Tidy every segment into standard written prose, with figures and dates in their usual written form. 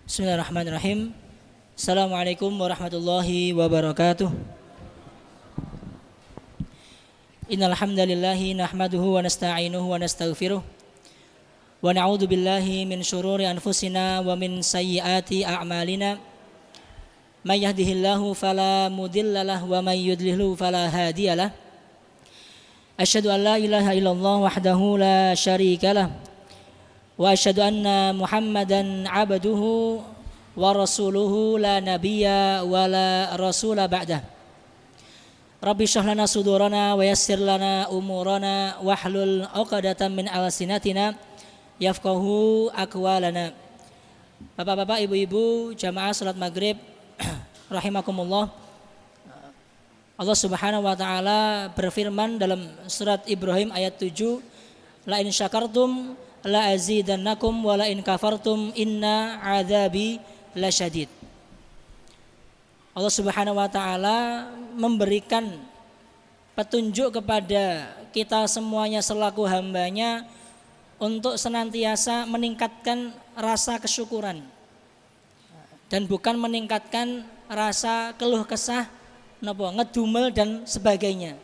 Bismillahirrahmanirrahim. Assalamualaikum warahmatullahi wabarakatuh. Innal hamdalillahi nahmaduhu wa nasta'inuhu wa nastaghfiruh. Wa na'udzu billahi min syururi anfusina wa min sayyiati a'malina. May yahdihillahu fala mudhillalah wa may yudlilhu fala hadiyalah. Asyhadu an la ilaha illallah wahdahu la syarikalah. Wa asyhadu anna Muhammadan abduhu wa rasuluhu la nabiyya wa la rasula ba'dah. Rabbi shrah lana sudurana wa yassir lana umurana wahlul 'uqdatam min alsinatina yafqahu aqwalana. Bapak-bapak, ibu-ibu, jamaah salat maghrib rahimakumullah. Allah Subhanahu wa taala berfirman dalam surat Ibrahim ayat 7, la in syakartum la azidannakum wa la in kafartum inna adzabi lasyadid. Allah Subhanahu wa taala memberikan petunjuk kepada kita semuanya selaku hambanya untuk senantiasa meningkatkan rasa kesyukuran dan bukan meningkatkan rasa keluh kesah, ngedumel dan sebagainya.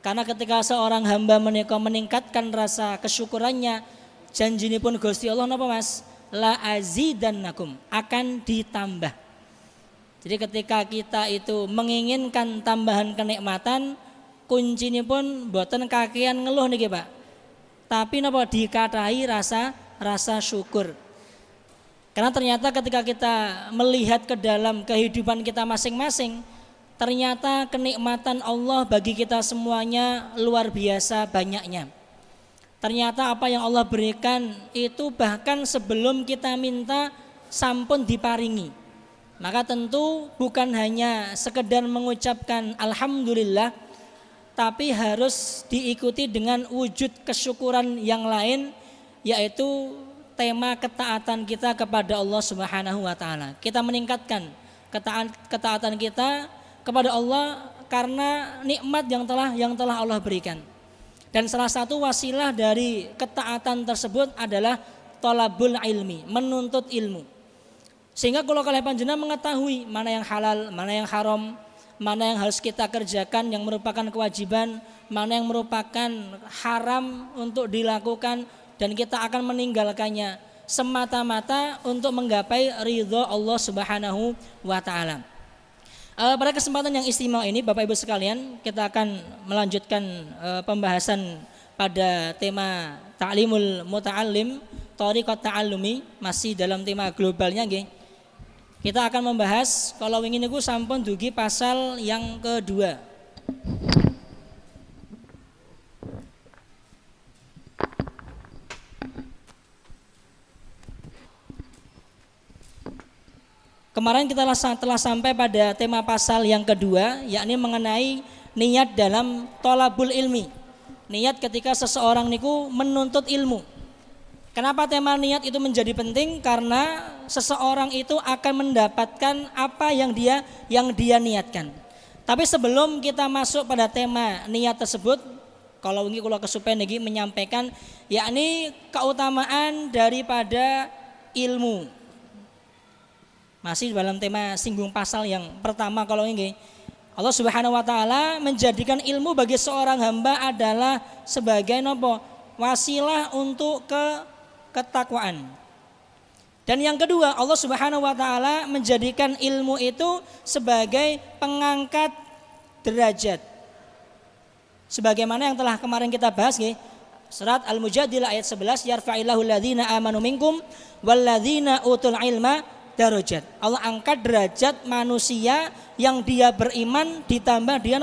Karena ketika seorang hamba meningkatkan rasa kesyukurannya, janjinipun Gusti Allah napa Mas? La azidannakum, akan ditambah. Jadi ketika kita itu menginginkan tambahan kenikmatan, kuncinipun boten kakean ngeluh niki Pak. Tapi napa dikatai rasa syukur. Karena ternyata ketika kita melihat ke dalam kehidupan kita masing-masing, ternyata kenikmatan Allah bagi kita semuanya luar biasa banyaknya. Ternyata apa yang Allah berikan itu bahkan sebelum kita minta sampun diparingi. Maka tentu bukan hanya sekedar mengucapkan alhamdulillah, tapi harus diikuti dengan wujud kesyukuran yang lain, yaitu tema ketaatan kita kepada Allah Subhanahu wa taala. Kita meningkatkan ketaatan kita kepada Allah karena nikmat yang telah Allah berikan. Dan salah satu wasilah dari ketaatan tersebut adalah thalabul ilmi, menuntut ilmu. Sehingga kalau kalian panjenengan mengetahui mana yang halal, mana yang haram, mana yang harus kita kerjakan yang merupakan kewajiban, mana yang merupakan haram untuk dilakukan dan kita akan meninggalkannya semata-mata untuk menggapai ridha Allah Subhanahu wa taala. Pada kesempatan yang istimewa ini Bapak Ibu sekalian, kita akan melanjutkan pembahasan pada tema Ta'limul Muta'allim, Thariqat Ta'allumi, masih dalam tema globalnya nggih. Kita akan membahas kalau ingin niku sampun dugi pasal yang kedua. Kemarin kita telah sampai pada tema pasal yang kedua, yakni mengenai niat dalam thalabul ilmi. Niat ketika seseorang niku menuntut ilmu. Kenapa tema niat itu menjadi penting? Karena seseorang itu akan mendapatkan apa yang dia niatkan. Tapi sebelum kita masuk pada tema niat tersebut, kalau ini kula kesupen niki menyampaikan yakni keutamaan daripada ilmu. Masih dalam tema singgung pasal yang pertama, kalau ini Allah Subhanahu wa taala menjadikan ilmu bagi seorang hamba adalah sebagai wasilah untuk ketakwaan. Dan yang kedua, Allah Subhanahu wa taala menjadikan ilmu itu sebagai pengangkat derajat. Sebagaimana yang telah kemarin kita bahas surat Al-Mujadilah ayat 11, yarfa'illahu alladzina amanu minkum walladzina utul ilma darajat. Allah angkat derajat manusia yang dia beriman ditambah dia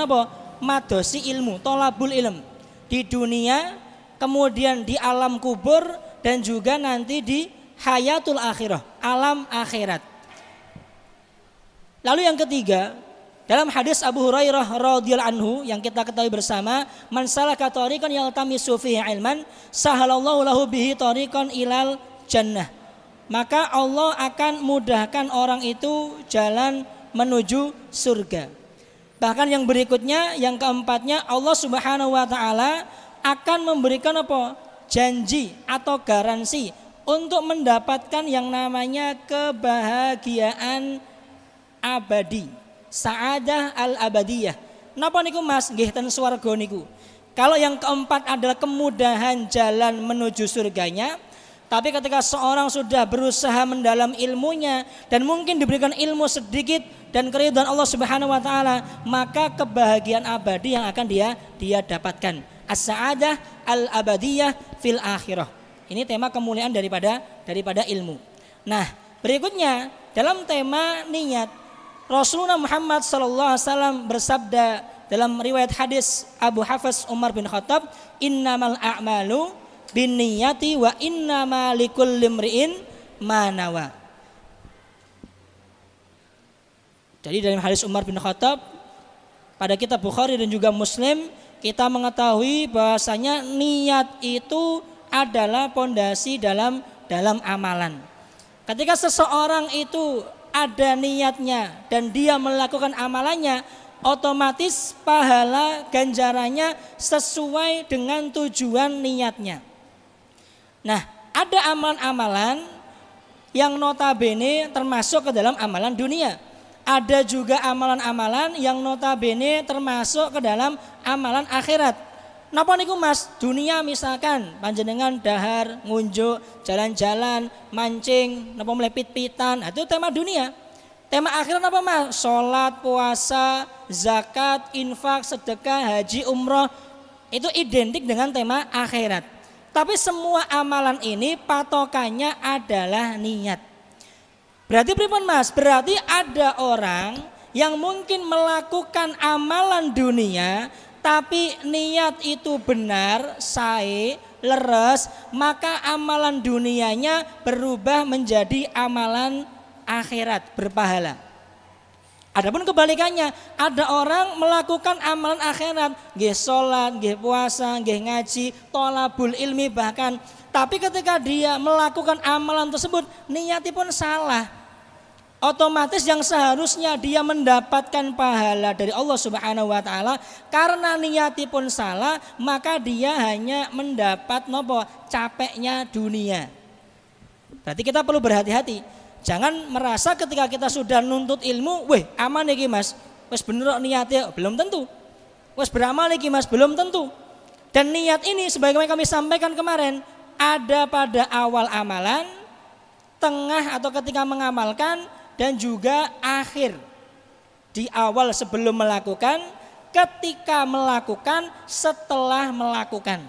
madosi ilmu, thalabul ilm di dunia, kemudian di alam kubur dan juga nanti di hayatul akhirah, alam akhirat. Lalu yang ketiga, dalam hadis Abu Hurairah radhiyallahu anhu yang kita ketahui bersama, man salaka thariqan yaltamisu fihi ilman sahalallahu lahu bihi thariqan ilal jannah. Maka Allah akan mudahkan orang itu jalan menuju surga. Bahkan yang berikutnya, yang keempatnya, Allah Subhanahu wa taala akan memberikan janji atau garansi untuk mendapatkan yang namanya kebahagiaan abadi, sa'adah al-abadiyah. Napa niku Mas? Nggih ten swarga niku. Kalau yang keempat adalah kemudahan jalan menuju surganya. Tapi ketika seorang sudah berusaha mendalam ilmunya dan mungkin diberikan ilmu sedikit dan keridhaan Allah Subhanahu wa taala, maka kebahagiaan abadi yang akan dia dapatkan. As-sa'adah al-abadiyah fil akhirah. Ini tema kemuliaan daripada ilmu. Nah, berikutnya dalam tema niat, Rasulullah Muhammad sallallahu alaihi wasallam bersabda dalam riwayat hadis Abu Hafs Umar bin Khattab, "Innamal a'malu binniyati wa innama likulli imri'in ma nawa." Jadi dalam hadis Umar bin Khattab pada kitab Bukhari dan juga Muslim, kita mengetahui bahwasanya niat itu adalah pondasi dalam amalan. Ketika seseorang itu ada niatnya dan dia melakukan amalannya, otomatis pahala ganjarannya sesuai dengan tujuan niatnya. Nah, ada amalan-amalan yang notabene termasuk ke dalam amalan dunia. Ada juga amalan-amalan yang notabene termasuk ke dalam amalan akhirat. Napa niku Mas? Dunia misalkan panjenengan dahar, ngunjuk, jalan-jalan, mancing, napa melepit-pitan, itu tema dunia. Tema akhirat apa Mas? Salat, puasa, zakat, infak, sedekah, haji, umroh. Itu identik dengan tema akhirat. Tapi semua amalan ini patokannya adalah niat. Berarti pripun Mas? Berarti ada orang yang mungkin melakukan amalan dunia tapi niat itu benar, sae, leres, maka amalan dunianya berubah menjadi amalan akhirat berpahala. Adapun kebalikannya, ada orang melakukan amalan akhirat, nggih salat, nggih puasa, nggih ngaji, thalabul ilmi bahkan, tapi ketika dia melakukan amalan tersebut niatipun salah. Otomatis yang seharusnya dia mendapatkan pahala dari Allah Subhanahu wa taala karena niatipun salah, maka dia hanya mendapat nopo capeknya dunia. Berarti kita perlu berhati-hati. Jangan merasa ketika kita sudah nuntut ilmu, weh aman iki Mas, wes bener niatnya, belum tentu. Wes beramal iki Mas, belum tentu. Dan niat ini sebagaimana kami sampaikan kemarin, ada pada awal amalan, tengah atau ketika mengamalkan, dan juga akhir. Di awal sebelum melakukan, ketika melakukan, setelah melakukan.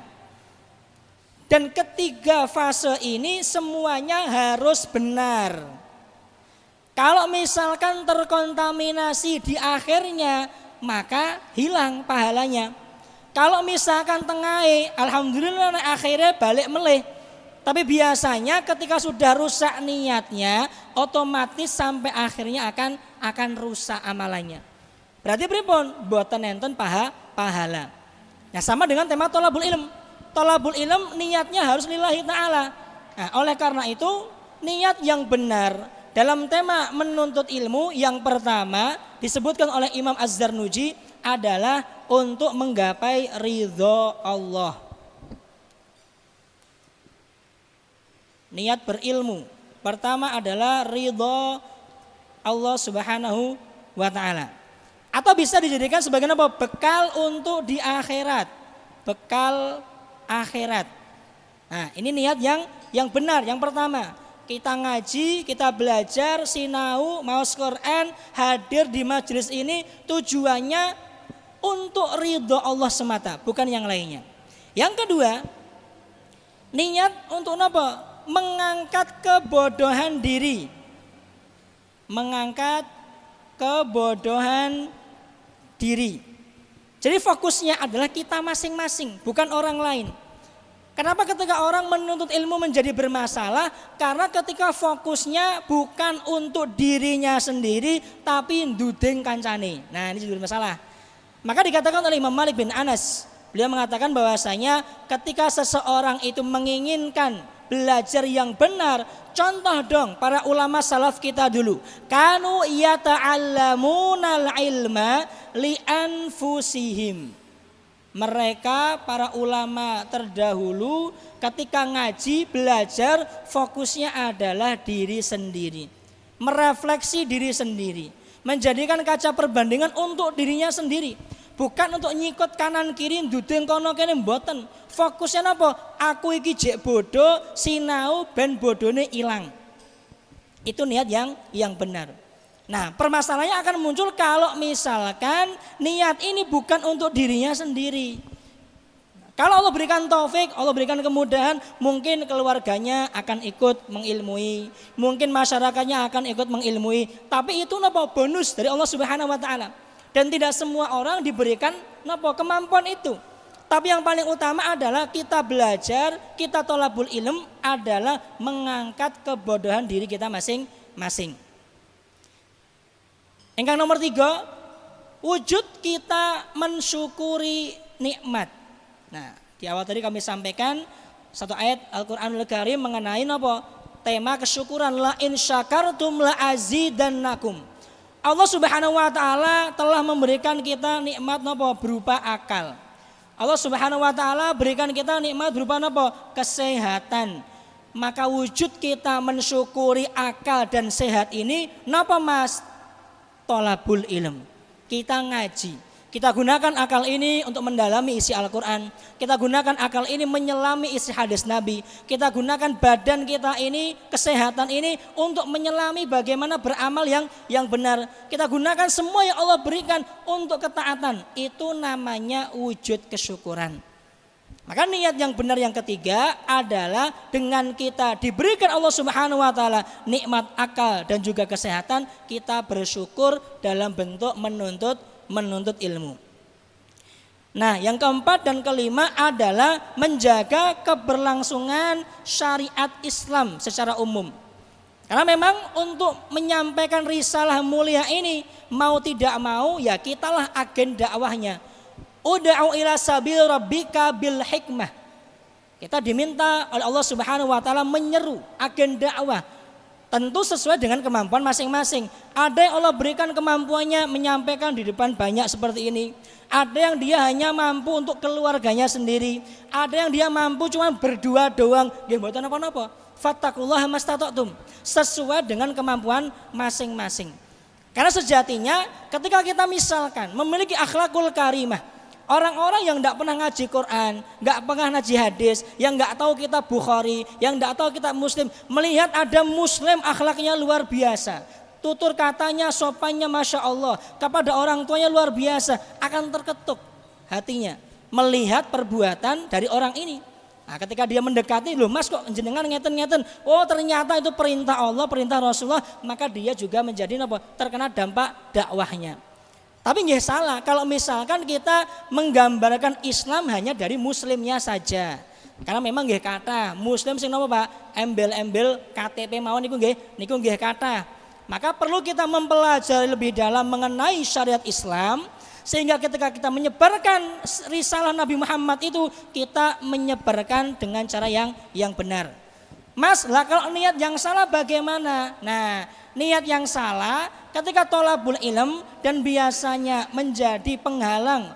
Dan ketiga fase ini semuanya harus benar. Kalau misalkan terkontaminasi di akhirnya, maka hilang pahalanya. Kalau misalkan tengahnya, alhamdulillah akhirnya balik meleh. Tapi biasanya ketika sudah rusak niatnya, otomatis sampai akhirnya akan rusak amalannya. Berarti pripun? Boten enten pahala. Nah, sama dengan tema thalabul ilm. Thalabul ilm niatnya harus lillahi ta'ala. Nah, oleh karena itu niat yang benar dalam tema menuntut ilmu yang pertama disebutkan oleh Imam Az-Zarnuji adalah untuk menggapai ridho Allah. Niat berilmu pertama adalah ridho Allah Subhanahu wa ta'ala. Atau bisa dijadikan sebagai apa? Bekal untuk di akhirat. Bekal akhirat. Nah, ini niat yang benar. Yang pertama, kita ngaji, kita belajar, sinau, maos Quran, hadir di majelis ini tujuannya untuk ridho Allah semata, bukan yang lainnya. Yang kedua, niat untuk apa? Mengangkat kebodohan diri. Mengangkat kebodohan diri. Jadi fokusnya adalah kita masing-masing, bukan orang lain. Kenapa ketika orang menuntut ilmu menjadi bermasalah? Karena ketika fokusnya bukan untuk dirinya sendiri, tapi ndudeng kancane. Nah, ini jadi masalah. Maka dikatakan oleh Imam Malik bin Anas, beliau mengatakan bahwasanya ketika seseorang itu menginginkan belajar yang benar, contoh dong para ulama salaf kita dulu. Kanu yata'allamunal ilma li anfusihim. Mereka para ulama terdahulu ketika ngaji belajar fokusnya adalah diri sendiri. Merefleksi diri sendiri. Menjadikan kaca perbandingan untuk dirinya sendiri. Bukan untuk nyikut kanan kiri ndudeng kono kene mboten. Fokusnya apa? Aku iki jek bodoh, sinau ben bodone ilang. Itu niat yang benar. Nah, permasalahannya akan muncul kalau misalkan niat ini bukan untuk dirinya sendiri. Kalau Allah berikan taufik, Allah berikan kemudahan, mungkin keluarganya akan ikut mengilmui, mungkin masyarakatnya akan ikut mengilmui. Tapi itu napa bonus dari Allah Subhanahu wa taala. Dan tidak semua orang diberikan napa kemampuan itu. Tapi yang paling utama adalah kita belajar, kita thalabul ilm adalah mengangkat kebodohan diri kita masing-masing. Yang nomor 3, wujud kita mensyukuri nikmat. Nah, di awal tadi kami sampaikan satu ayat Al-Qur'anul Karim mengenai apa? Tema kesyukuran, la in syakartum la azidannakum. Allah Subhanahu wa taala telah memberikan kita nikmat apa? Berupa akal. Allah Subhanahu wa taala berikan kita nikmat berupa apa? Kesehatan. Maka wujud kita mensyukuri akal dan sehat ini napa Mas? Thalabul ilm. Kita ngaji. Kita gunakan akal ini untuk mendalami isi Al-Quran. Kita gunakan akal ini menyelami isi hadis Nabi. Kita gunakan badan kita ini, kesehatan ini untuk menyelami bagaimana beramal yang benar. Kita gunakan semua yang Allah berikan untuk ketaatan. Itu namanya wujud kesyukuran. Maka niat yang benar yang ketiga adalah dengan kita diberikan Allah Subhanahu wa taala nikmat akal dan juga kesehatan, kita bersyukur dalam bentuk menuntut ilmu. Nah, yang keempat dan kelima adalah menjaga keberlangsungan syariat Islam secara umum. Karena memang untuk menyampaikan risalah mulia ini mau tidak mau ya kitalah agen dakwahnya. Ud'u ila sabil rabbika bil hikmah. Kita diminta oleh Allah Subhanahu wa taala menyeru agen dakwah. Tentu sesuai dengan kemampuan masing-masing. Ada yang Allah berikan kemampuannya menyampaikan di depan banyak seperti ini. Ada yang dia hanya mampu untuk keluarganya sendiri. Ada yang dia mampu cuma berdua doang. Dia mboten apa-apa. Fattaqullaha mastata'tum. Sesuai dengan kemampuan masing-masing. Karena sejatinya ketika kita misalkan memiliki akhlakul karimah, orang-orang yang tidak pernah ngaji Quran, tidak pernah ngaji hadis, yang tidak tahu kitab Bukhari, yang tidak tahu kitab Muslim, melihat ada Muslim akhlaknya luar biasa, tutur katanya, sopannya Masya Allah, kepada orang tuanya luar biasa, akan terketuk hatinya melihat perbuatan dari orang ini. Nah, ketika dia mendekati, loh Mas kok jenengan ngeten-ngeten, oh ternyata itu perintah Allah, perintah Rasulullah, maka dia juga menjadi terkena dampak dakwahnya. Tapi nggak salah kalau misalkan kita menggambarkan Islam hanya dari muslimnya saja. Karena memang nggih kata muslim sing napa Pak? Embel-embel KTP mawon niku nggih kata. Maka perlu kita mempelajari lebih dalam mengenai syariat Islam sehingga ketika kita menyebarkan risalah Nabi Muhammad itu kita menyebarkan dengan cara yang benar. Mas, lah kalau niat yang salah bagaimana? Nah, niat yang salah ketika thalabul ilm dan biasanya menjadi penghalang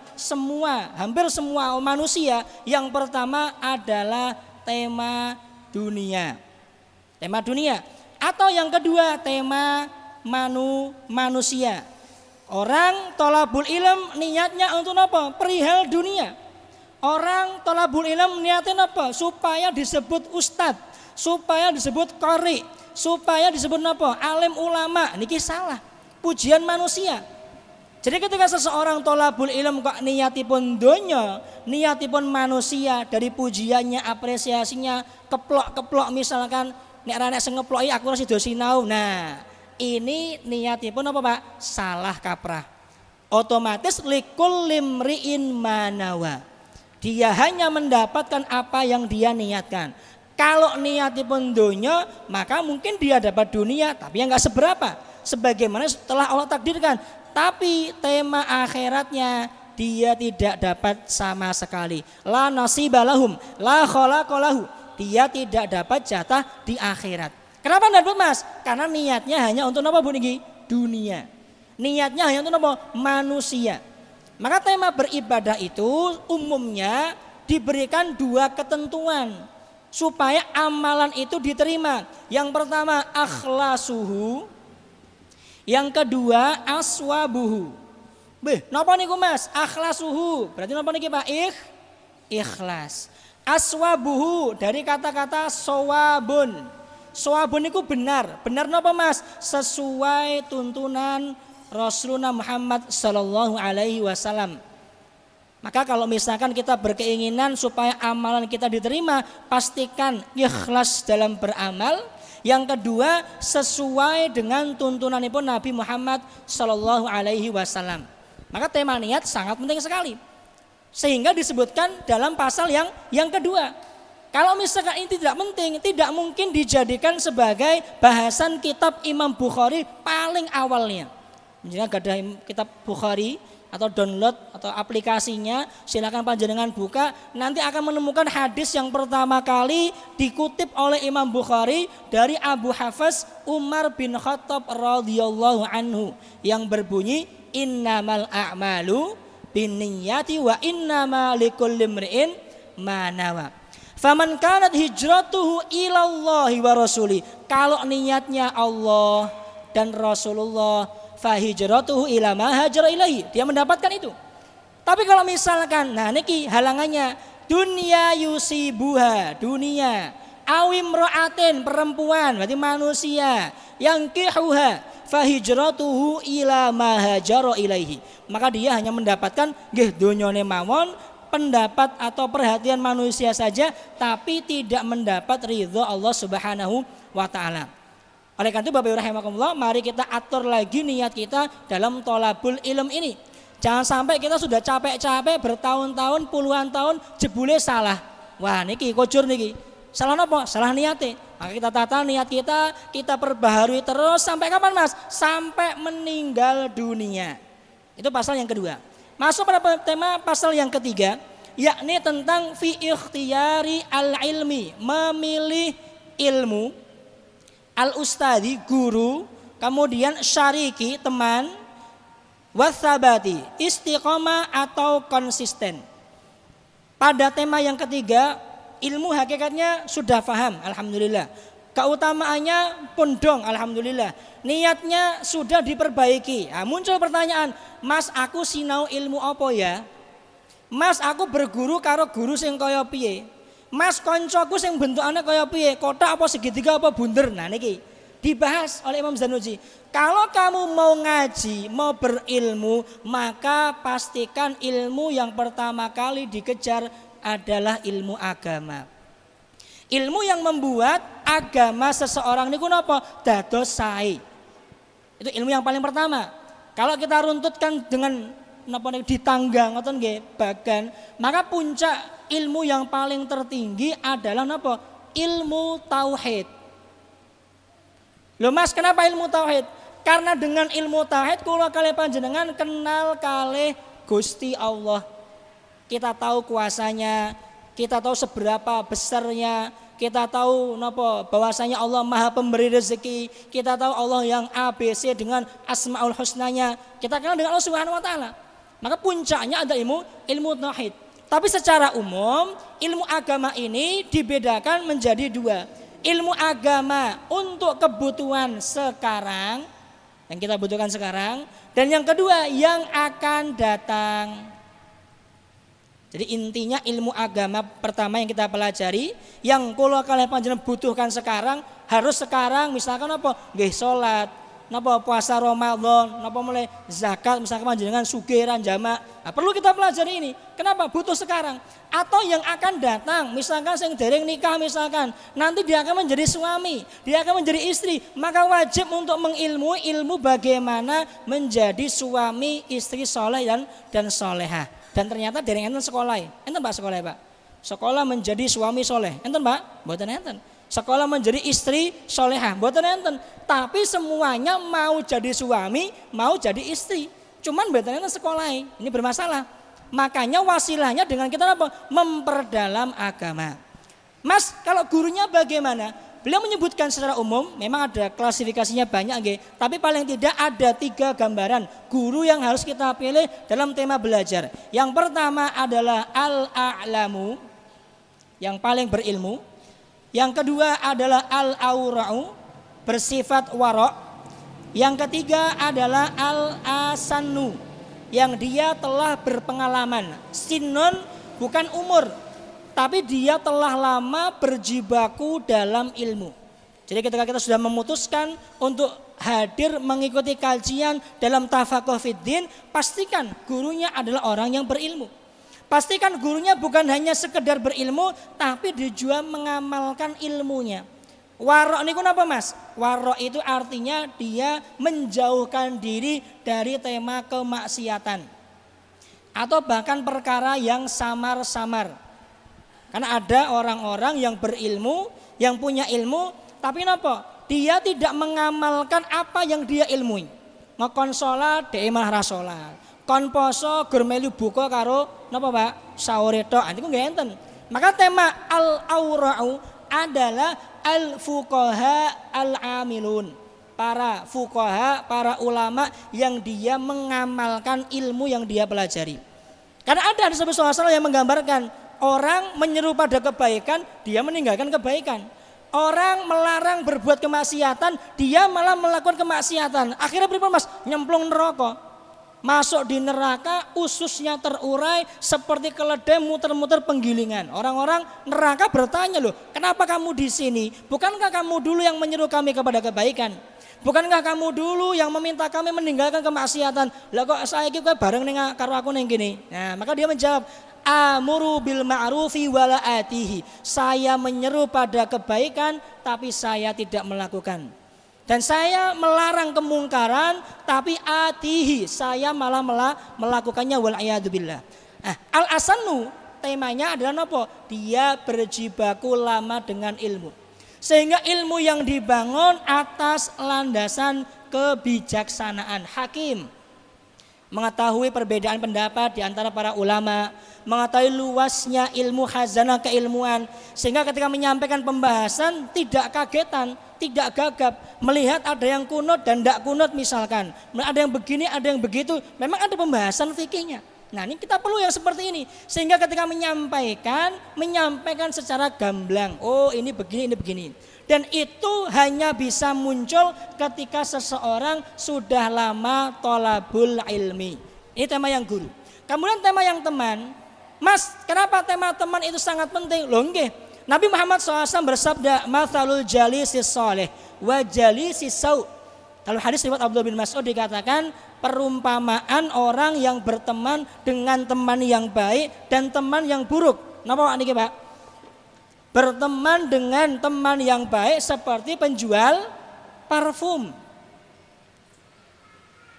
hampir semua manusia. Yang pertama adalah tema dunia. Tema dunia. Atau yang kedua tema manusia. Orang thalabul ilm niatnya untuk apa? Perihal dunia. Orang thalabul ilm niatnya apa? Supaya disebut ustadz, supaya disebut qari, supaya disebut apa? Alim ulama. Niki salah. Pujian manusia. Jadi ketika seseorang thalabul ilm kok niatipun donya, niatipun manusia, dari pujiannya, apresiasinya, keplok-keplok misalkan nek ra nek sing ngeploki aku ora sida sinau. Nah, ini niatipun apa Pak? Salah kaprah. Otomatis likul limriin manawa. Dia hanya mendapatkan apa yang dia niatkan. Kalau niatipun dunia, maka mungkin dia dapat dunia, tapi yang enggak seberapa. Sebagaimana setelah Allah takdirkan. Tapi tema akhiratnya dia tidak dapat sama sekali. La nasibalahum, la khalaqalahu. Dia tidak dapat jatah di akhirat. Kenapa enggak dapat Mas? Karena niatnya hanya untuk apa Bu niki? Dunia. Niatnya hanya untuk apa? Manusia. Maka tema beribadah itu umumnya diberikan dua ketentuan supaya amalan itu diterima. Yang pertama akhlasuhu, yang kedua aswabuhu. Napa niku Mas? Akhlasuhu berarti napa niki Pak? Ikhlas. Aswabuhu dari kata-kata sawabun. Sawabun itu benar. Benar napa Mas? Sesuai tuntunan Rasulullah Muhammad sallallahu alaihi wasallam. Maka kalau misalkan kita berkeinginan supaya amalan kita diterima, pastikan ikhlas dalam beramal. Yang kedua, sesuai dengan tuntunanipun Nabi Muhammad sallallahu alaihi wasallam. Maka tema niat sangat penting sekali. Sehingga disebutkan dalam pasal yang kedua. Kalau misalkan ini tidak penting, tidak mungkin dijadikan sebagai bahasan kitab Imam Bukhari paling awalnya. Jika ada kitab Bukhari atau download atau aplikasinya, silakan panjenengan buka, nanti akan menemukan hadis yang pertama kali dikutip oleh Imam Bukhari dari Abu Hafs Umar bin Khattab radhiyallahu anhu yang berbunyi innamal a'malu binniyati wa innama likulli imri'in ma nawa. Faman kanat hijratuhu ilallahi wa rasuli. Kalau niatnya Allah dan Rasulullah, fahijratuhu ila ma hajara ilaihi, dia mendapatkan itu. Tapi kalau misalkan niki halangannya dunia yusibuha, dunia, awim ro'atin, perempuan berarti manusia, yang kihuha fahijratuhu ila ma hajara ilaihi, maka dia hanya mendapatkan nggih donyane mawon, pendapat atau perhatian manusia saja, tapi tidak mendapat ridho Allah Subhanahu wa taala. Oleh karena itu Bapak Ibu rahimakumullah, mari kita atur lagi niat kita dalam tholabul ilm ini. Jangan sampai kita sudah capek-capek bertahun-tahun, puluhan tahun jebule salah. Wah niki kocur niki. Salah apa? Salah niatnya. Maka kita tata niat kita perbaharui terus sampai kapan Mas? Sampai meninggal dunia. Itu pasal yang kedua. Masuk pada tema pasal yang ketiga, yakni tentang fi ikhtiyari al-ilmi, memilih ilmu. Al-ustadi guru, kemudian syariki teman, wasabati istiqomah atau konsisten. Pada tema yang ketiga, ilmu hakikatnya sudah paham, alhamdulillah. Keutamaannya pun dong, alhamdulillah. Niatnya sudah diperbaiki. Nah, muncul pertanyaan, Mas aku sinau ilmu apa ya? Mas aku berguru karo guru sing kaya piye? Mas koncoku sing bentukane kaya piye? Kotak apa segitiga apa bunder? Nah niki dibahas oleh Imam Zanuji. Kalau kamu mau ngaji, mau berilmu, maka pastikan ilmu yang pertama kali dikejar adalah ilmu agama. Ilmu yang membuat agama seseorang niku napa? Dados sae. Itu ilmu yang paling pertama. Kalau kita runtutkan dengan napa di tangga ngoten nggih bagan, maka puncak ilmu yang paling tertinggi adalah napa? Ilmu tauhid. Loh Mas, kenapa ilmu tauhid? Karena dengan ilmu tauhid kula kalih panjenengan kenal kalih Gusti Allah. Kita tahu kuasanya, kita tahu seberapa besarnya, kita tahu napa bahwasanya Allah Maha Pemberi rezeki, kita tahu Allah yang ABC dengan Asmaul Husnanya, kita kenal dengan Allah Subhanahu wa taala. Maka puncaknya ada ilmu tauhid. Tapi secara umum ilmu agama ini dibedakan menjadi dua. Ilmu agama untuk kebutuhan sekarang, yang kita butuhkan sekarang, dan yang kedua yang akan datang. Jadi intinya ilmu agama pertama yang kita pelajari, yang kalau kalian panjenengan butuhkan sekarang, harus sekarang, misalkan apa? Nggih salat, napa puasa Ramadan, napa mulai zakat, misalkan panjenengan sugih jamak. Nah, perlu kita pelajari ini. Kenapa? Butuh sekarang. Atau yang akan datang, misalkan yang dereng nikah misalkan, nanti dia akan menjadi suami, dia akan menjadi istri, maka wajib untuk mengilmu ilmu bagaimana menjadi suami istri soleh dan solehah. Dan ternyata dereng enten sekolah. Enten Pak sekolah Pak. Sekolah menjadi suami soleh. Enten Pak? Mboten enten. Sekolah menjadi istri solehah. Mboten enten. Tapi semuanya mau jadi suami, mau jadi istri. Cuman mboten enten sekolah. Ini bermasalah. Makanya wasilahnya dengan kita apa? Memperdalam agama. Mas, kalau gurunya bagaimana? Beliau menyebutkan secara umum, memang ada klasifikasinya banyak nggih, tapi paling tidak ada 3 gambaran guru yang harus kita pilih dalam tema belajar. Yang pertama adalah al-a'lamu, yang paling berilmu. Yang kedua adalah al-aura'u, bersifat wara'. Yang ketiga adalah al-asannu, yang dia telah berpengalaman. Sinun bukan umur, tapi dia telah lama berjibaku dalam ilmu. Jadi ketika kita sudah memutuskan untuk hadir mengikuti kajian dalam tafaqquh fiddin, pastikan gurunya adalah orang yang berilmu. Pastikan gurunya bukan hanya sekedar berilmu, tapi dia juga mengamalkan ilmunya. Warok niku napa Mas? Warok itu artinya dia menjauhkan diri dari tema kemaksiatan atau bahkan perkara yang samar-samar. Karena ada orang-orang yang berilmu, yang punya ilmu, tapi napa? Dia tidak mengamalkan apa yang dia ilmui. Ngekon salat dhek malah ra salat. Kon poso gur melu buka karo napa Pak? Sahure tok. Niku nggih enten. Maka tema al-aura'u adalah al-fuqaha al-amilun. Para fuqaha, para ulama yang dia mengamalkan ilmu yang dia pelajari. Karena ada hadis Nabi SAW yang menggambarkan orang menyeru pada kebaikan, dia meninggalkan kebaikan. Orang melarang berbuat kemaksiatan, dia malah melakukan kemaksiatan. Akhirnya pripun Mas? Nyemplung neraka. Masuk di neraka, ususnya terurai seperti keledai muter-muter penggilingan. Orang-orang neraka bertanya, loh, kenapa kamu di sini? Bukankah kamu dulu yang menyeru kami kepada kebaikan? Bukankah kamu dulu yang meminta kami meninggalkan kemaksiatan? Lah kok saya iki bareng ning karo aku ning kene. Nah, maka dia menjawab, amuru bil ma'rufi wala atihi. Saya menyeru pada kebaikan tapi saya tidak melakukan. Dan saya melarang kemungkaran tapi atihi, saya malah melakukannya wal a'yadzubillah. Nah, al-asannu temanya adalah apa? Dia berjibaku lama dengan ilmu. Sehingga ilmu yang dibangun atas landasan kebijaksanaan, hakim. Mengetahui perbedaan pendapat di antara para ulama, mengetahui luasnya ilmu khazanah keilmuan, sehingga ketika menyampaikan pembahasan tidak kagetan, tidak gagap, melihat ada yang kunut dan tidak kunut misalkan, ada yang begini, ada yang begitu, memang ada pembahasan fikihnya. Nah ini kita perlu yang seperti ini, sehingga ketika menyampaikan secara gamblang, oh ini begini, ini begini. Dan itu hanya bisa muncul ketika seseorang sudah lama thalabul ilmi. Ini tema yang guru. Kemudian tema yang teman, Mas, kenapa tema teman itu sangat penting? Loh nggih, Nabi Muhammad SAW bersabda, mathalul jalisis saleh wa jalisis sau. Dalam hadis riwayat Abdullah bin Mas'ud dikatakan, perumpamaan orang yang berteman dengan teman yang baik dan teman yang buruk. Napa niki Pak? Berteman dengan teman yang baik seperti penjual parfum.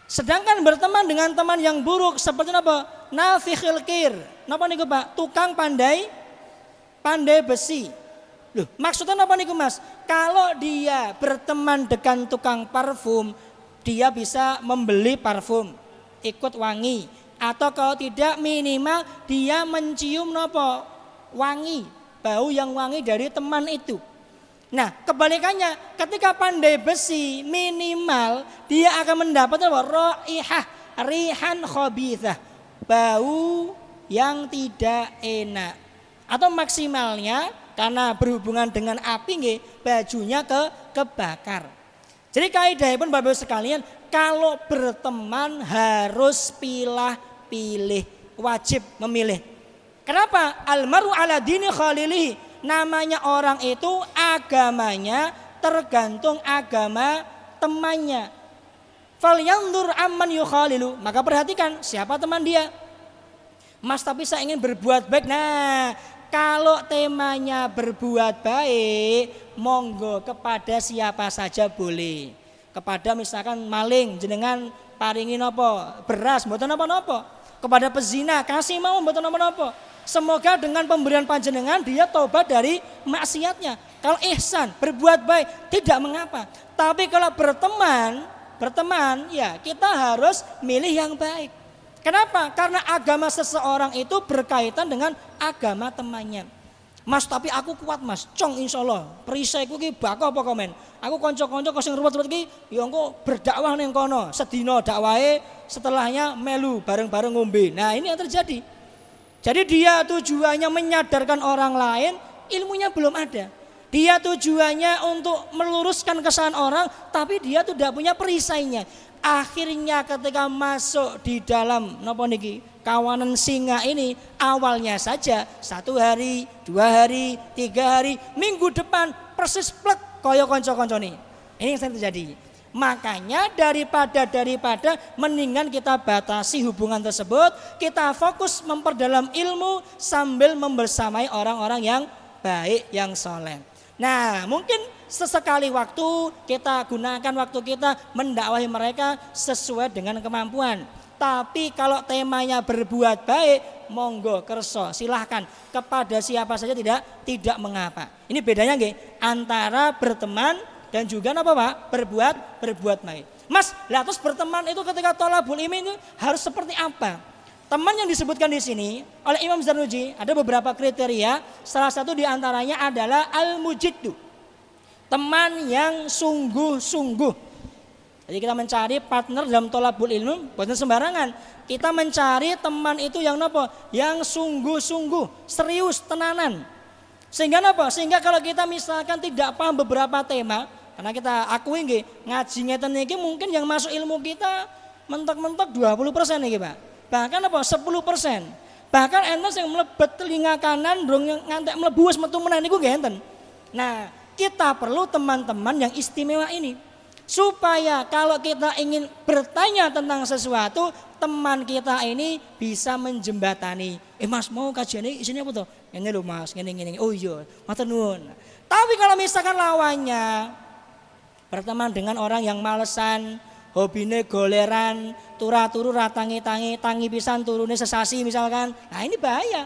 Sedangkan berteman dengan teman yang buruk seperti apa? Nafikhil kir. Napa niku Pak? Tukang pandai besi. Loh, maksudnya apa niku Mas? Kalau dia berteman dengan tukang parfum, dia bisa membeli parfum, ikut wangi, atau kalau tidak minimal dia mencium napa? Wangi, bau yang wangi dari teman itu. Nah, kebalikannya, ketika pandai besi, minimal dia akan mendapat raihah, rihan khabithah, bau yang tidak enak. Atau maksimalnya karena berhubungan dengan api nggih, bajunya kebakar. Jadi kaidahipun Bapak Ibu sekalian, kalau berteman harus pilih, wajib memilih. Kenapa? Almaru ala dini khalilihi. Namanya orang itu agamanya tergantung agama temannya. Falyanzur amman yukhalilu. Maka perhatikan siapa teman dia. Mas, tapi saya ingin berbuat baik. Nah, kalau temanya berbuat baik, monggo kepada siapa saja boleh. Kepada misalkan maling, jenengan paringi nopo, beras, mboten napa-napa. Kepada pezina, kasih mau mboten napa-napa. Semoga dengan pemberian panjenengan dia tobat dari maksiatnya. Kalau ihsan, berbuat baik, tidak mengapa. Tapi kalau berteman, ya kita harus milih yang baik. Kenapa? Karena agama seseorang itu berkaitan dengan agama temannya. Mas tapi aku kuat mas, cong insyaallah. Perisaiku ki bako apa komen. Aku konco-konco sing ruwet-ruwet ki ya engko berdakwah ning kono. Sedina dakwahe setelahnya melu bareng-bareng ngombe. Nah, ini yang terjadi. Jadi dia tujuannya menyadarkan orang lain, ilmunya belum ada. Dia tujuannya untuk meluruskan kesalahan orang, tapi dia tidak punya perisainya. Akhirnya ketika masuk di dalam napa niki kawanan singa ini, awalnya saja 1 hari, 2 hari, 3 hari, minggu depan persis plek kaya kanca-kancane. Ini yang terjadi. Makanya daripada mendingan kita batasi hubungan tersebut, kita fokus memperdalam ilmu sambil membersamai orang-orang yang baik, yang soleh. Nah, mungkin sesekali waktu kita gunakan waktu kita mendakwahi mereka sesuai dengan kemampuan. Tapi kalau temanya berbuat baik, monggo kerso, silahkan kepada siapa saja tidak mengapa. Ini bedanya nggih antara berteman dan juga apa Pak? Berbuat baik. Mas, lah terus berteman itu ketika thalabul ilmi itu harus seperti apa? Teman yang disebutkan di sini oleh Imam Zarnuji ada beberapa kriteria. Salah satu di antaranya adalah al-mujiddu. Teman yang sungguh-sungguh. Jadi kita mencari partner dalam thalabul ilmu bukan sembarangan. Kita mencari teman itu yang apa? Yang sungguh-sungguh, serius, tenanan. Sehingga apa? Sehingga kalau kita misalkan tidak paham beberapa tema, karena kita akui nggih, ngaji ngeten iki mungkin yang masuk ilmu kita mentok-mentok 20% niki, Pak. Bahkan apa? 10%. Bahkan enten sing mlebet telinga kanan ndrung ngantek mlebu wis metu meneh niku nggih enten. Nah, kita perlu teman-teman yang istimewa ini. Supaya kalau kita ingin bertanya tentang sesuatu, teman kita ini bisa menjembatani. Mas mau kajian ini isinya apa tuh? Ini loh mas, gini. Oh iya, matur nuwun. Tapi kalau misalkan lawannya berteman dengan orang yang malesan, hobine goleran, turu tangi pisan turune sesasi misalkan. Nah ini bahaya.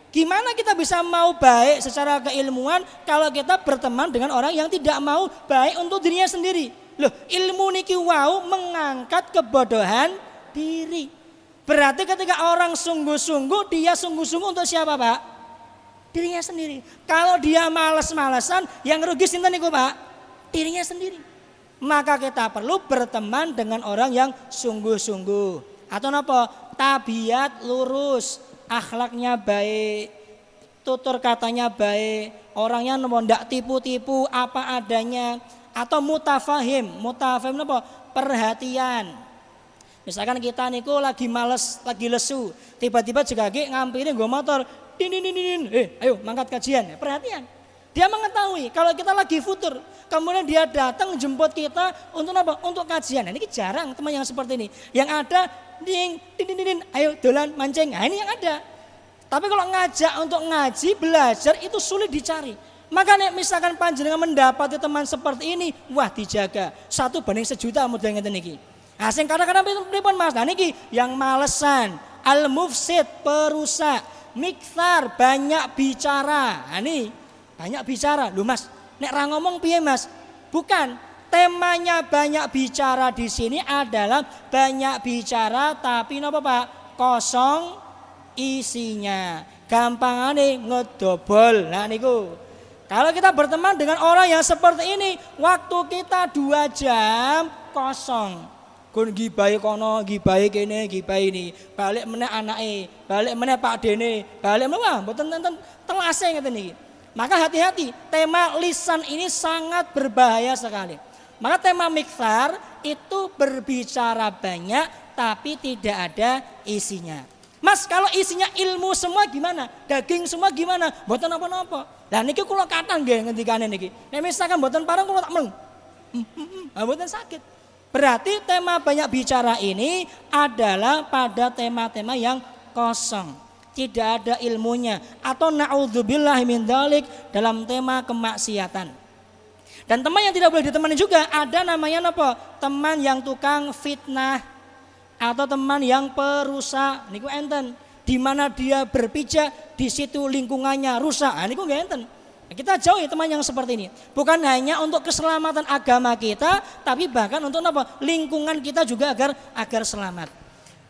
Gimana kita bisa mau baik secara keilmuan kalau kita berteman dengan orang yang tidak mau baik untuk dirinya sendiri? Loh, ilmu niki wau mengangkat kebodohan diri. Berarti ketika orang sungguh-sungguh, dia sungguh-sungguh untuk siapa, Pak? Dirinya sendiri. Kalau dia malas-malasan, yang rugi sinten niku, Pak? Dirinya sendiri. Maka kita perlu berteman dengan orang yang sungguh-sungguh. Atau napa? Tabiat lurus, akhlaknya baik, tutur katanya baik, orangnya ndak tipu-tipu apa adanya. Atau mutafahim apa? Perhatian. Misalkan kita niku lagi males, lagi lesu, tiba-tiba juga ngampiri nggo motor, ayo mangkat kajian. Perhatian. Dia mengetahui kalau kita lagi futur, kemudian dia datang jemput kita untuk apa? Untuk kajian. Nah, ini jarang teman yang seperti ini. Yang ada ding, ayo dolan mancing. Nah, ini yang ada. Tapi kalau ngajak untuk ngaji, belajar itu sulit dicari. Maka misalkan panjenengan mendapati teman seperti ini, wah dijaga. 1 banding 1.000.000 model ngeten niki. Nah, sing kadang-kadang pripun Mas? Nah niki yang malesan, al-mufsid, perusak, mikthar, banyak bicara. Nah ini banyak bicara. Loh Mas, nek ra ngomong piye Mas? Bukan. Temanya banyak bicara di sini adalah banyak bicara tapi napa Pak? Kosong isinya. Gampangane ngedobol. Nah niku. Kalau kita berteman dengan orang yang seperti ini, waktu kita 2 jam kosong. Gun gibahi kono, gibahi kene, gibahi ini. Balik meneh anake, balik meneh Pak Dene, balik meneh wah mboten enten telase ngeten iki. Maka hati-hati, tema lisan ini sangat berbahaya sekali. Maka tema mikthar itu berbicara banyak tapi tidak ada isinya. Mas kalau isinya ilmu semua gimana? Daging semua gimana? Mboten apa-apa. Lah niki kula kathah nggih ngendikane niki. Nek misalkan mboten pareng kula tak mleng. Mboten sakit. Berarti tema banyak bicara ini adalah pada tema-tema yang kosong. Tidak ada ilmunya atau naudzubillahi min dzalik dalam tema kemaksiatan. Dan teman yang tidak boleh ditemani juga ada namanya apa? Teman yang tukang fitnah atau teman yang perusak niku enten, di mana dia berpijak di situ lingkungannya rusak. Nah, niku nggih enten. Kita jauhi teman yang seperti ini. Bukan hanya untuk keselamatan agama kita, tapi bahkan untuk apa? Lingkungan kita juga agar selamat.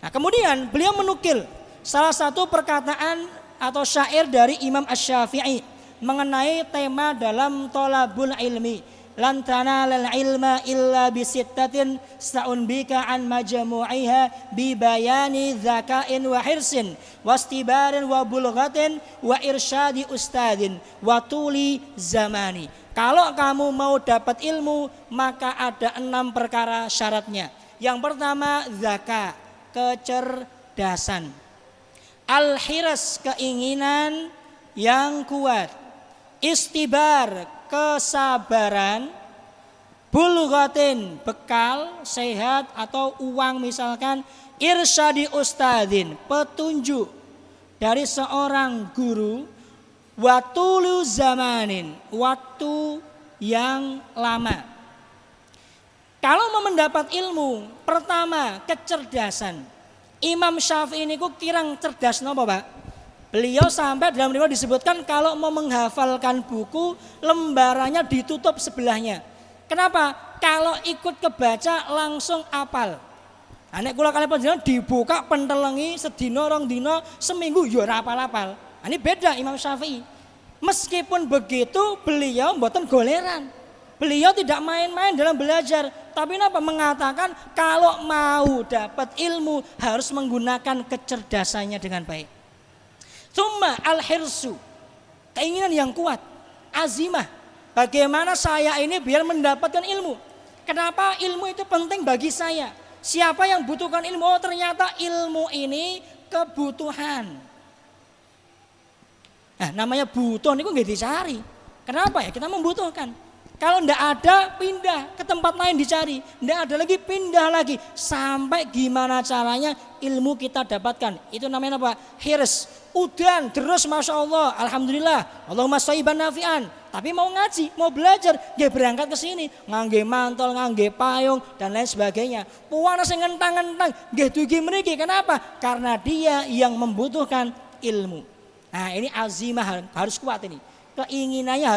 Nah, kemudian beliau menukil salah satu perkataan atau syair dari Imam Asy-Syafi'i. mengenai tema dalam thalabul ilmi. Lan tanalal ilma illa bisittatin sa'unbika an majmu'iha bi bayani dzaka'in wa hirsin wastibarin wa bulghatin wa irsyadi ustadin wa tuli zamani. Kalau kamu mau dapat ilmu maka ada 6 perkara syaratnya. Yang pertama zaka, kecerdasan. Al-hiras, keinginan yang kuat. Istibar, kesabaran. Bulghatin, bekal, sehat atau uang misalkan. Irsyadi ustadin, petunjuk dari seorang guru. Watulu zamanin, waktu yang lama. Kalau mau mendapat ilmu, pertama kecerdasan. Imam Syafi'i ini kirang cerdas napa Pak? Beliau sampai dalam riwayat disebutkan kalau mau menghafalkan buku, lembarannya ditutup sebelahnya. Kenapa? Kalau ikut kebaca langsung apal. Anek kula kali panjenengan dibuka pentelengi sedina rong dina seminggu ya ora apal-apal. Ini beda Imam Syafi'i. Meskipun begitu beliau mboten goleran. Beliau tidak main-main dalam belajar. Tapi apa? Mengatakan kalau mau dapat ilmu harus menggunakan kecerdasannya dengan baik. Tsumma al-hirsu, keinginan yang kuat, azimah. Bagaimana saya ini biar mendapatkan ilmu? Kenapa ilmu itu penting bagi saya? Siapa yang butuhkan ilmu? Oh, ternyata ilmu ini kebutuhan. Nah, namanya butuh ini kok nggak dicari. Kenapa ya? Kita membutuhkan. Kalau tidak ada, pindah ke tempat lain dicari. Tidak ada lagi, pindah lagi. Sampai gimana caranya ilmu kita dapatkan. Itu namanya apa? Hirs. Udan, terus Masya Allah. Alhamdulillah. Allahumma shayban nafi'an. Tapi mau ngaji, mau belajar. Dia berangkat ke sini. Ngangge mantol, ngangge payung, dan lain sebagainya. Puana sing ngentang-ngentang. Dia dugi meriki. Kenapa? Karena dia yang membutuhkan ilmu. Nah ini azimah harus kuat ini. Keinginannya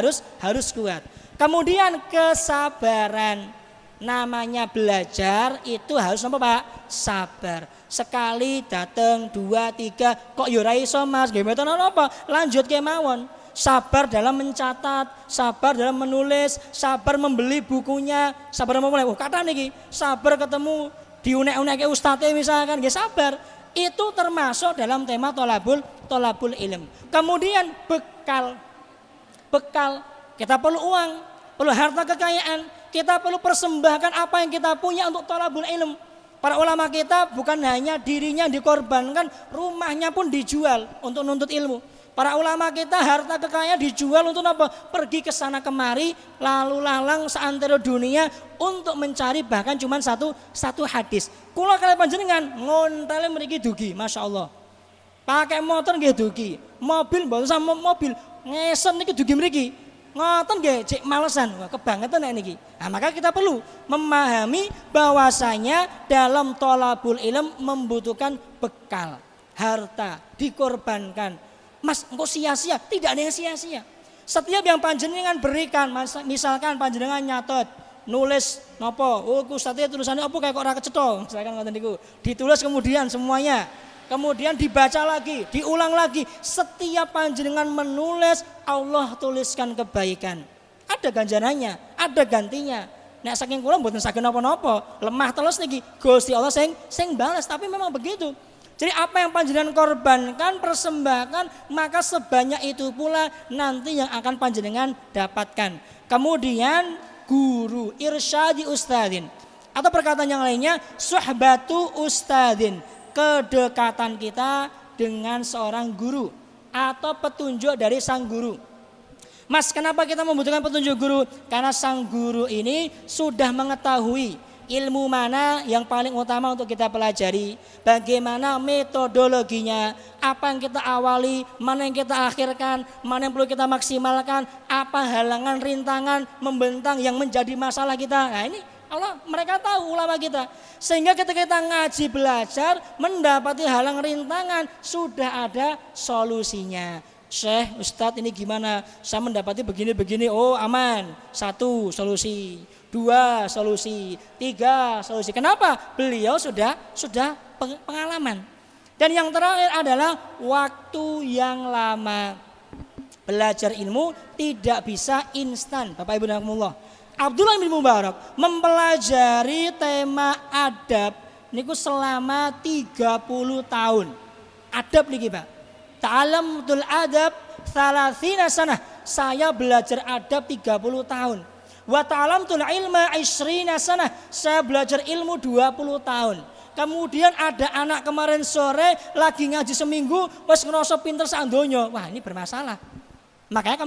harus kuat. Kemudian kesabaran. Namanya belajar itu harus apa Pak? Sabar. Sekali datang 2, 3 kok yo ora iso Mas, nggih mboten apa? Lanjut kemawon. Sabar dalam mencatat, sabar dalam menulis, sabar membeli bukunya, sabar memulai. Oh kata niki, sabar ketemu diunek-uneke ustadz misalkan, nggih sabar. Itu termasuk dalam tema thalabul ilm. Kemudian bekal. Kita perlu uang, perlu harta kekayaan, kita perlu persembahkan apa yang kita punya untuk thalabul ilm. Para ulama kita bukan hanya dirinya dikorbankan, rumahnya pun dijual untuk nuntut ilmu. Para ulama kita harta kekayaan dijual untuk apa? Pergi ke sana kemari, lalu lalang seantero dunia untuk mencari bahkan cuma satu hadis. Kula kali panjenengan ngontele mriki dugi, Masya Allah. Pakai motor nggih dugi, mobil mboten sama mobil, ngesen niki dugi mriki. Ngoten nggih cek malesan, wah kebangetan nek niki. Nah, maka kita perlu memahami bahwasanya dalam thalabul ilm membutuhkan bekal, harta, dikorbankan. Mas, engkau sia-sia? Tidak ada yang sia-sia. Setiap yang panjenengan berikan, misalkan panjenengan nyatet, nulis nopo, oh ustadznya tulisannya apa kayak kok ora kecetha, misalkan ngoten niku. Ditulis kemudian semuanya. Kemudian dibaca lagi, diulang lagi. Setiap panjenengan menulis, Allah tuliskan kebaikan. Ada ganjarannya, ada gantinya. Nek saking kula mboten saged napa-napa, lemah terus niki. Gusti Allah sing balas, tapi memang begitu. Jadi apa yang panjenengan korbankan, persembahkan, maka sebanyak itu pula nanti yang akan panjenengan dapatkan. Kemudian guru, irsyadi ustadin. Atau perkataan yang lainnya, suhbatu ustadin. Kedekatan kita dengan seorang guru atau petunjuk dari sang guru. Mas, kenapa kita membutuhkan petunjuk guru? Karena sang guru ini sudah mengetahui ilmu mana yang paling utama untuk kita pelajari, bagaimana metodologinya, apa yang kita awali, mana yang kita akhirkan, mana yang perlu kita maksimalkan, apa halangan, rintangan, membentang yang menjadi masalah kita. Nah ini Allah, mereka tahu ulama kita. Sehingga ketika kita ngaji belajar, mendapati halang rintangan, sudah ada solusinya. Syekh, Ustadz ini gimana? Saya mendapati begini-begini, oh aman. 1 solusi, 2 solusi, 3 solusi. Kenapa? Beliau sudah pengalaman. Dan yang terakhir adalah waktu yang lama. Belajar ilmu tidak bisa instan, Bapak Ibu rahimakumullah. Abdullah bin Mubarak mempelajari tema adab niku selama 30 tahun. Adab niki, Pak. Ta'allamtul adab 30 sanah. Saya belajar adab 30 tahun. Wa ta'allamtul ilma 20 sanah. Saya belajar ilmu 20 tahun. Kemudian ada anak kemarin sore lagi ngaji seminggu wis ngerasa pinter sak donya. Wah, ini bermasalah. Makanya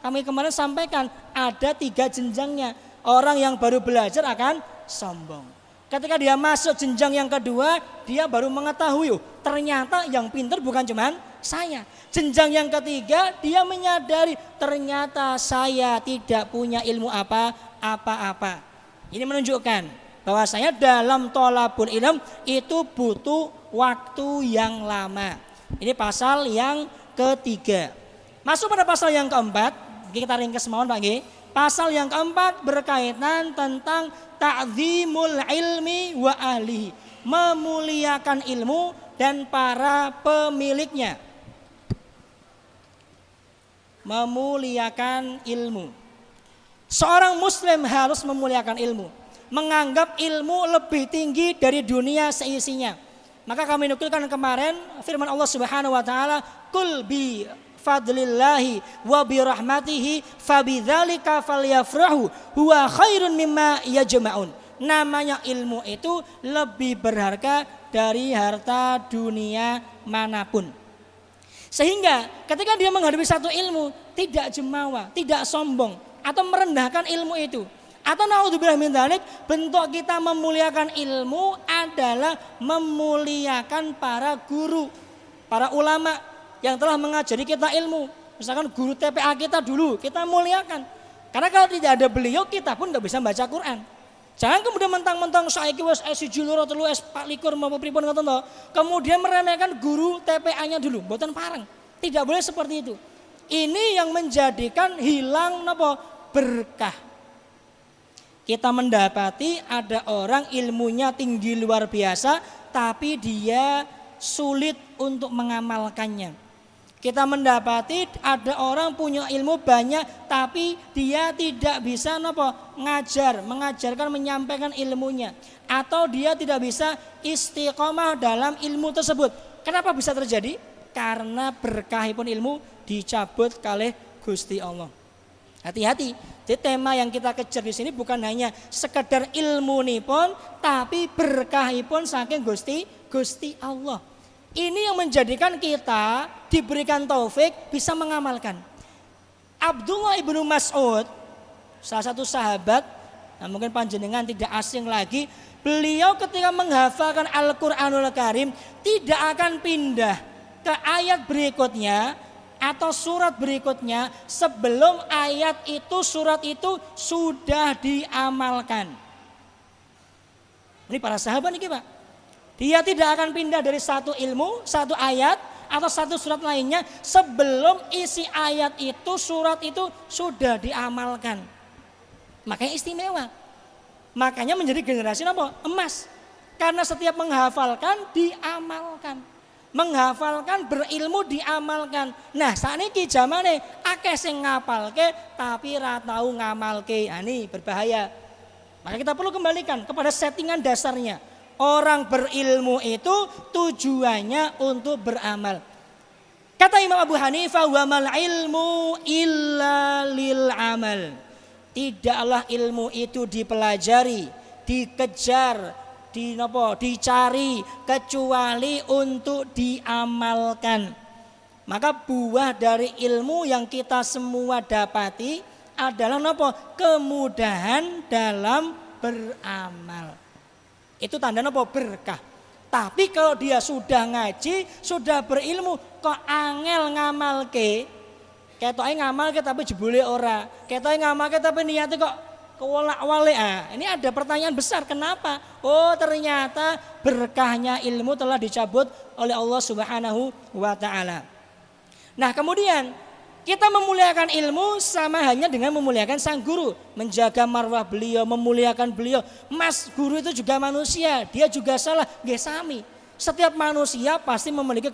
kami kemarin sampaikan ada 3 jenjangnya. Orang yang baru belajar akan sombong. Ketika dia masuk jenjang yang kedua, dia baru mengetahui, ternyata yang pintar bukan cuman saya. Jenjang yang ketiga, dia menyadari ternyata saya tidak punya ilmu apa-apa. Ini menunjukkan bahwa saya dalam thalabul ilm itu butuh waktu yang lama. Ini pasal yang ketiga. Masuk pada pasal yang keempat, kita ringkas mohon Pak G. Pasal yang keempat berkaitan tentang ta'zimul ilmi wa ahlihi, memuliakan ilmu dan para pemiliknya. Memuliakan ilmu. Seorang muslim harus memuliakan ilmu, menganggap ilmu lebih tinggi dari dunia seisinya. Maka kami nukilkan kemarin firman Allah Subhanahu wa taala, "Qul bi fadlillahi wa bi rahmatihi fabidzalika falyafrahu huwa khairun mimma yajma'un." Namanya ilmu itu lebih berharga dari harta dunia manapun. Sehingga ketika dia menghadapi satu ilmu tidak jemawa, tidak sombong atau merendahkan ilmu itu. Atau naudzubillah min dzalik, bentuk kita memuliakan ilmu adalah memuliakan para guru, para ulama yang telah mengajari kita ilmu. Misalkan guru TPA kita dulu, kita muliakan. Karena kalau tidak ada beliau, kita pun nggak bisa baca Quran. Jangan kemudian mentang-mentang saiki wis S1 loro telu S4 mau pripun ngoten to. Kemudian meremehkan guru TPA-nya dulu, mboten pareng. Tidak boleh seperti itu. Ini yang menjadikan hilang napa? Berkah. Kita mendapati ada orang ilmunya tinggi luar biasa, tapi dia sulit untuk mengamalkannya. Kita mendapati ada orang punya ilmu banyak, tapi dia tidak bisa mengajarkan, menyampaikan ilmunya. Atau dia tidak bisa istiqomah dalam ilmu tersebut. Kenapa bisa terjadi? Karena berkahipun ilmu dicabut kalih Gusti Allah. Hati-hati. Jadi tema yang kita kejar di sini bukan hanya sekedar ilmu nipun, tapi berkahipun saking Gusti Allah. Ini yang menjadikan kita diberikan taufik bisa mengamalkan. Abdullah ibnu Mas'ud, salah satu sahabat, mungkin panjenengan tidak asing lagi, beliau ketika menghafalkan Al-Quranul Karim tidak akan pindah ke ayat berikutnya atau surat berikutnya sebelum ayat itu, surat itu sudah diamalkan. Ini para sahabat ini Pak. Dia tidak akan pindah dari satu ilmu, satu ayat atau satu surat lainnya sebelum isi ayat itu, surat itu sudah diamalkan. Makanya istimewa. Makanya menjadi generasi apa? Emas. Karena setiap menghafalkan diamalkan. Menghafalkan, berilmu diamalkan. Nah, sakniki jamane akeh sing ngapalke tapi ra tau ngamalke. Ini berbahaya. Maka kita perlu kembalikan kepada settingan dasarnya. Orang berilmu itu tujuannya untuk beramal. Kata Imam Abu Hanifah, wa mal ilmu illa lil amal. Tidaklah ilmu itu dipelajari, dikejar, dicari kecuali untuk diamalkan. Maka buah dari ilmu yang kita semua dapati adalah kemudahan dalam beramal. Itu tanda berkah. Tapi kalau dia sudah ngaji, sudah berilmu, kok angel ngamalke, ketoke ngamalke tapi jebule ora, ketoke ngamalke tapi niate kok kewolak-walik. Ini ada pertanyaan besar, kenapa? Oh, ternyata berkahnya ilmu telah dicabut oleh Allah Subhanahu wa taala. Nah, kemudian kita memuliakan ilmu sama hanya dengan memuliakan sang guru, menjaga marwah beliau, memuliakan beliau. Mas guru itu juga manusia, dia juga salah, nggih sami. Setiap manusia pasti memiliki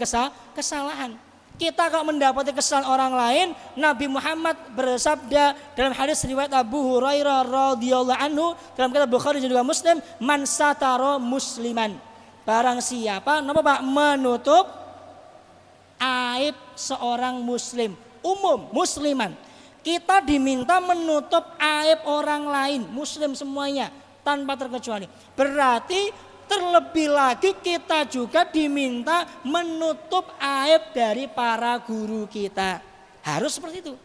kesalahan. Kita kalau mendapati kesalahan orang lain, Nabi Muhammad bersabda dalam hadis riwayat Abu Hurairah radhiyallahu anhu dalam kitab Bukhari dan juga Muslim, man satara musliman. Barang siapa menutup aib seorang muslim, umum musliman. Kita diminta menutup aib orang lain, muslim semuanya tanpa terkecuali. Berarti terlebih lagi kita juga diminta menutup aib dari para guru kita. Harus seperti itu.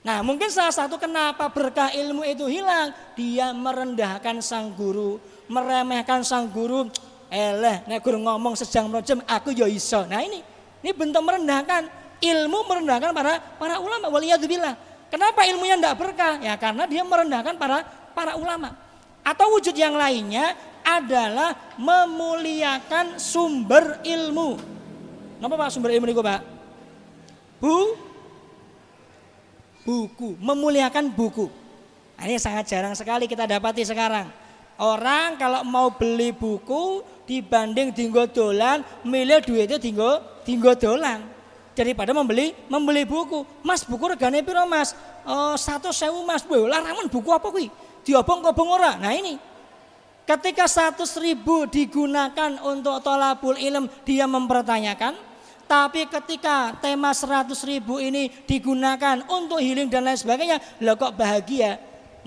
Nah, mungkin salah satu kenapa berkah ilmu itu hilang, dia merendahkan sang guru, meremehkan sang guru. Nek guru ngomong sejam jam aku ya iso. Nah, ini bentuk merendahkan ilmu, merendahkan para ulama. Waliyadzubillah. Kenapa ilmunya tidak berkah? Ya karena dia merendahkan para ulama. Atau wujud yang lainnya adalah memuliakan sumber ilmu. Napa Pak sumber ilmu niku, Pak? Buku, memuliakan buku. Nah, ini sangat jarang sekali kita dapati sekarang. Orang kalau mau beli buku dibanding dinggo dolan, milih duitnya dinggo dolan daripada membeli buku. Mas, buku regane piro, Mas? 100.000, Mas. Larangan buku apa kuwi? Diobong-obong ora. Nah, ini ketika 100.000 digunakan untuk thalabul ilm, dia mempertanyakan. Tapi ketika tema 100.000 ini digunakan untuk healing dan lain sebagainya, lah kok bahagia?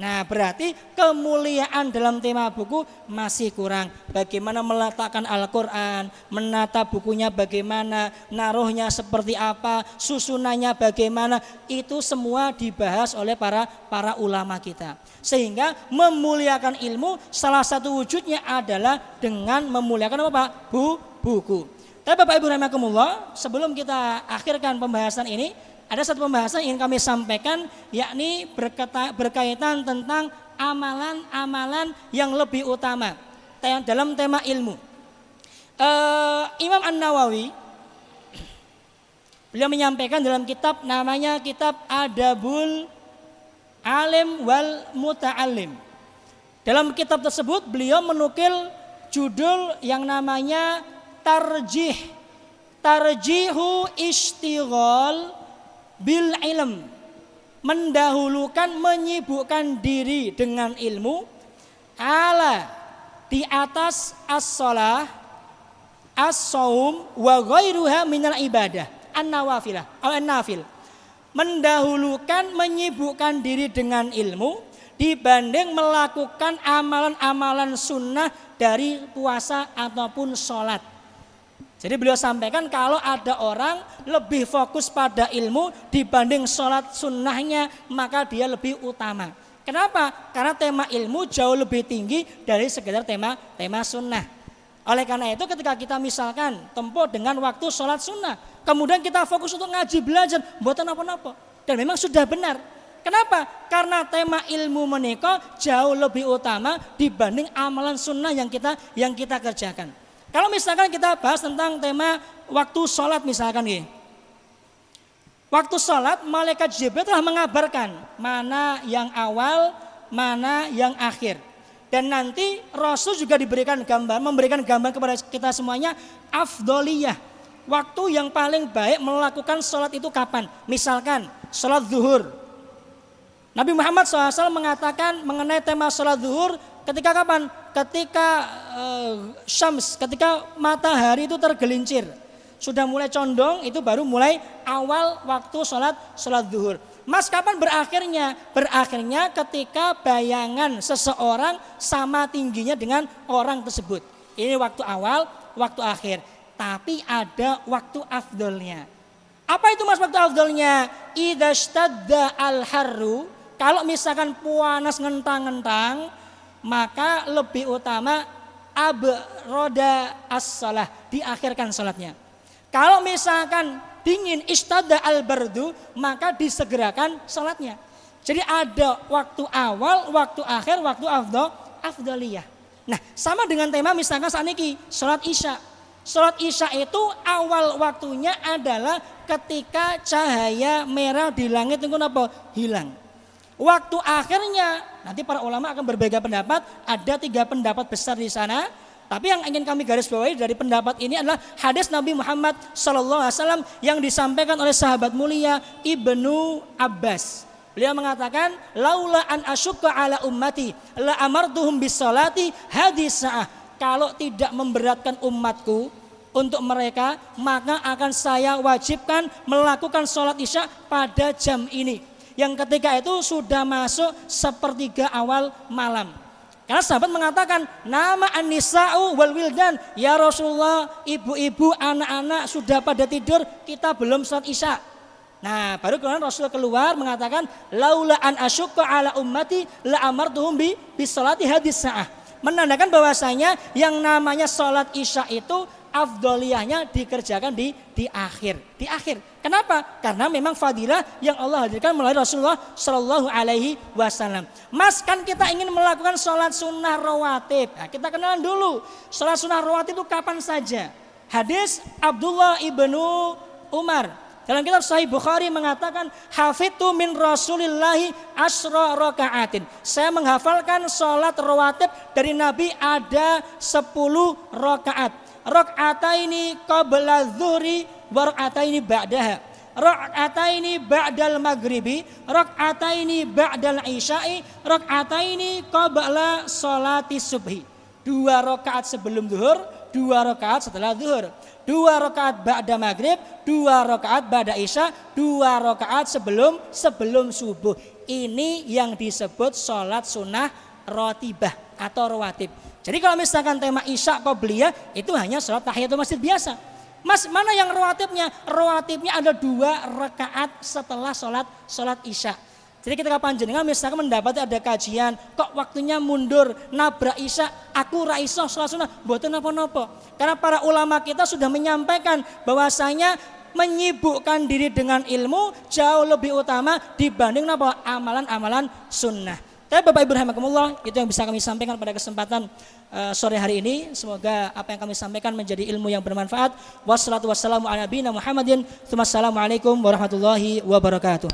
Nah, berarti kemuliaan dalam tema buku masih kurang. Bagaimana meletakkan Al-Quran, menata bukunya bagaimana, naruhnya seperti apa, susunannya bagaimana, itu semua dibahas oleh para ulama kita. Sehingga memuliakan ilmu salah satu wujudnya adalah dengan memuliakan apa? Buku. Tapi Bapak Ibu rahimakumullah, sebelum kita akhirkan pembahasan ini, ada satu pembahasan yang ingin kami sampaikan, yakni berkaitan tentang amalan-amalan yang lebih utama dalam tema ilmu. Imam An-Nawawi beliau menyampaikan dalam kitab namanya kitab Adabul Alim wal Muta'alim. Dalam kitab tersebut beliau menukil judul yang namanya Tarjihu Ishtighal bil ilm, mendahulukan menyibukkan diri dengan ilmu di atas as-shalah, as-shaum wa ghairuha minal ibadah an-nawafilah an-nafil. Mendahulukan menyibukkan diri dengan ilmu dibanding melakukan amalan-amalan sunnah dari puasa ataupun sholat. Jadi beliau sampaikan kalau ada orang lebih fokus pada ilmu dibanding sholat sunnahnya, maka dia lebih utama. Kenapa? Karena tema ilmu jauh lebih tinggi dari sekedar tema sunnah. Oleh karena itu ketika kita misalkan tempuh dengan waktu sholat sunnah, kemudian kita fokus untuk ngaji belajar, buatan apa-apa. Dan memang sudah benar. Kenapa? Karena tema ilmu menika jauh lebih utama dibanding amalan sunnah yang kita kerjakan. Kalau misalkan kita bahas tentang tema waktu sholat misalkan gini. Waktu sholat malaikat Jibril telah mengabarkan mana yang awal, mana yang akhir. Dan nanti Rasul juga memberikan gambar kepada kita semuanya afdoliyah. Waktu yang paling baik melakukan sholat itu kapan? Misalkan sholat zuhur. Nabi Muhammad SAW mengatakan mengenai tema sholat zuhur ketika kapan? Ketika ketika matahari itu tergelincir, sudah mulai condong, itu baru mulai awal waktu sholat zuhur. Mas, kapan berakhirnya? Berakhirnya ketika bayangan seseorang sama tingginya dengan orang tersebut. Ini waktu awal, waktu akhir. Tapi ada waktu afdolnya. Apa itu Mas waktu afdolnya? Idza shtadda al-harru, kalau misalkan panas ngentang-ngentang, maka lebih utama abroda as-shalah, diakhirkan sholatnya. Kalau misalkan dingin istada al-bardu, maka disegerakan sholatnya. Jadi ada waktu awal, waktu akhir, waktu afdaliyah. Nah, sama dengan tema misalkan saat ini sholat isya. Sholat isya itu awal waktunya adalah ketika cahaya merah di langit itu hilang. Waktu akhirnya nanti para ulama akan berbeda pendapat, ada 3 pendapat besar di sana. Tapi yang ingin kami garis bawahi dari pendapat ini adalah hadis Nabi Muhammad SAW yang disampaikan oleh sahabat mulia Ibnu Abbas. Beliau mengatakan, laula an asyukka ala ummati la amartuhum bis salati hadis sa'ah. Kalau tidak memberatkan umatku untuk mereka, maka akan saya wajibkan melakukan sholat isya pada jam ini. Yang ketika itu sudah masuk sepertiga awal malam. Karena sahabat mengatakan, nama an-nisa'u wal wildan, ya Rasulullah, ibu-ibu, anak-anak sudah pada tidur, kita belum sholat isya. Nah, baru kemudian Rasul keluar mengatakan, laula an asyukka ala ummati la amartuhum bi sholati hadis sa'ah. Menandakan bahwasanya yang namanya sholat isya itu afdoliyahnya dikerjakan di akhir. Kenapa? Karena memang fadilah yang Allah hadirkan melalui Rasulullah Shallallahu Alaihi Wasallam. Mas, kan kita ingin melakukan sholat sunnah rawatib. Nah, kita kenalan dulu. Sholat sunnah rawatib itu kapan saja? Hadis Abdullah ibnu Umar dalam kitab Sahih Bukhari mengatakan, hafidtu min Rasulillahi asra raka'atin. Saya menghafalkan sholat rawatib dari Nabi ada 10 rakaat. Raka'ataini qabla dzuhri wa raka'ataini ba'daha. Raka'ataini ba'dal maghribi, raka'ataini ba'dal isya'i, raka'ataini qabla sholati subhi. 2 rakaat sebelum zuhur, 2 rakaat setelah zuhur. 2 rakaat ba'da maghrib, 2 rakaat ba'da isya, 2 rakaat sebelum subuh. Ini yang disebut sholat sunnah rotibah atau rawatib. Jadi kalau misalkan tema isya qobliyah itu hanya sholat tahiyatul masjid biasa. Mas, mana yang rawatibnya? Rawatibnya ada 2 rakaat setelah sholat isya. Jadi ketika panjenengan misalkan mendapat ada kajian, kok waktunya mundur, nabrak isya, aku ra iso sholat sunnah, mboten napa-napa. Karena para ulama kita sudah menyampaikan bahwasanya menyibukkan diri dengan ilmu jauh lebih utama dibanding amalan-amalan sunnah. Tapi Bapak Ibu rahimakumullah, itu yang bisa kami sampaikan pada kesempatan sore hari ini. Semoga apa yang kami sampaikan menjadi ilmu yang bermanfaat. Wassalatu wassalamu ala nabiyina Muhammadin. Wassalamualaikum warahmatullahi wabarakatuh.